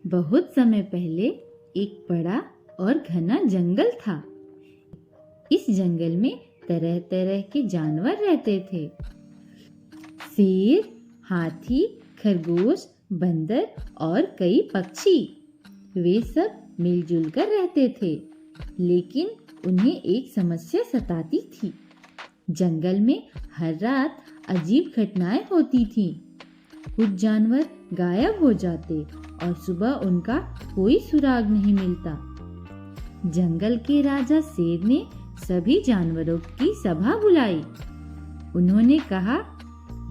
बहुत समय पहले एक बड़ा और घना जंगल था। इस जंगल में तरह तरह के जानवर रहते थे। शेर, हाथी, खरगोश, बंदर और कई पक्षी। वे सब मिलजुल कर रहते थे, लेकिन उन्हें एक समस्या सताती थी। जंगल में हर रात अजीब घटनाएं होती थीं। कुछ जानवर गायब हो जाते और सुबह उनका कोई सुराग नहीं मिलता। जंगल के राजा शेर ने सभी जानवरों की सभा बुलाई। उन्होंने कहा,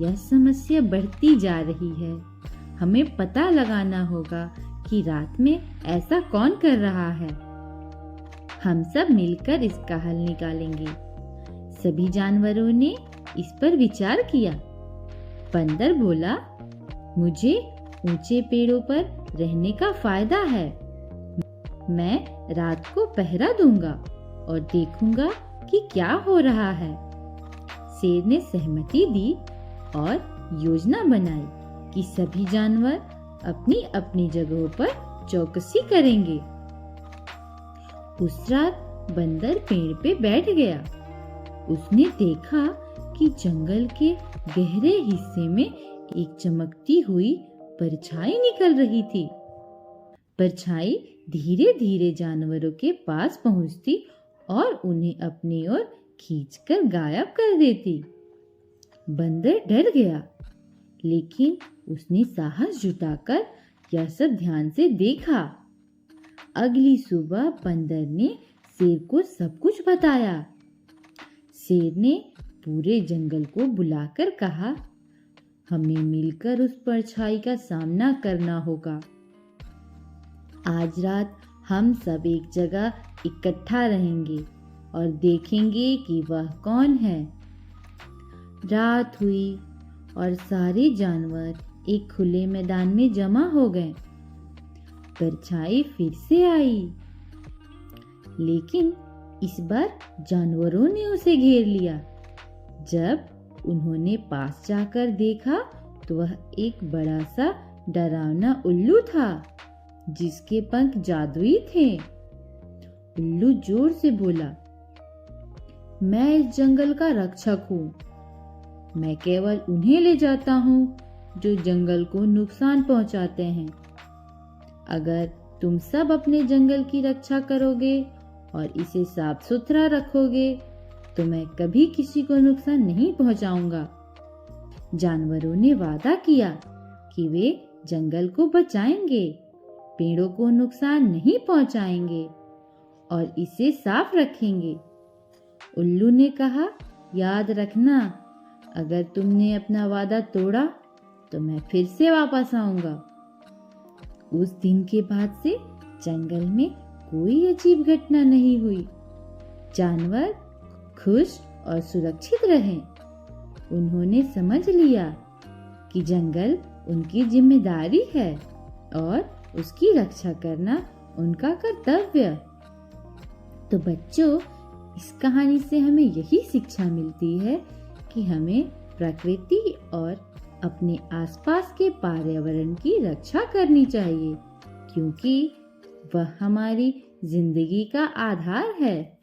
यह समस्या बढ़ती जा रही है। हमें पता लगाना होगा कि रात में ऐसा कौन कर रहा है। हम सब मिलकर इसका हल निकालेंगे। सभी जानवरों ने इस पर विचार किया। बंदर बोला, मुझे ऊंचे पेड़ों पर रहने का फायदा है। मैं रात को पहरा दूंगा और देखूंगा कि क्या हो रहा है। शेर ने सहमति दी और योजना बनाई कि सभी जानवर अपनी अपनी जगहों पर चौकसी करेंगे। उस रात बंदर पेड़ पे बैठ गया। उसने देखा कि जंगल के गहरे हिस्से में एक चमकती हुई परछाई निकल रही थी। परछाई धीरे धीरे जानवरों के पास पहुंचती और उन्हें अपनी ओर खींचकर गायब कर देती। बंदर डर गया, लेकिन उसने साहस जुटाकर यह सब ध्यान से देखा। अगली सुबह बंदर ने शेर को सब कुछ बताया। शेर ने पूरे जंगल को बुलाकर कहा, हमें मिलकर उस परछाई का सामना करना होगा। आज रात हम सब एक जगह इकट्ठा रहेंगे और देखेंगे कि वह कौन है। रात हुई और सारे जानवर एक खुले मैदान में जमा हो गए। परछाई फिर से आई, लेकिन इस बार जानवरों ने उसे घेर लिया। जब उन्होंने पास जाकर देखा तो वह एक बड़ा सा डरावना उल्लू था, जिसके पंख जादुई थे। उल्लू जोर से बोला, मैं इस जंगल का रक्षक हूँ। मैं केवल उन्हें ले जाता हूँ जो जंगल को नुकसान पहुँचाते हैं। अगर तुम सब अपने जंगल की रक्षा करोगे और इसे साफ सुथरा रखोगे तो मैं कभी किसी को नुकसान नहीं पहुंचाऊंगा। जानवरों ने वादा किया कि वे जंगल को बचाएंगे, पेड़ों को नुकसान नहीं पहुंचाएंगे और इसे साफ रखेंगे। उल्लू ने कहा, याद रखना, अगर तुमने अपना वादा तोड़ा तो मैं फिर से वापस आऊंगा। उस दिन के बाद से जंगल में कोई अजीब घटना नहीं हुई। जानवर खुश और सुरक्षित रहे। उन्होंने समझ लिया कि जंगल उनकी जिम्मेदारी है और उसकी रक्षा करना उनका कर्तव्य। तो बच्चों, इस कहानी से हमें यही शिक्षा मिलती है कि हमें प्रकृति और अपने आसपास के पर्यावरण की रक्षा करनी चाहिए, क्योंकि वह हमारी जिंदगी का आधार है।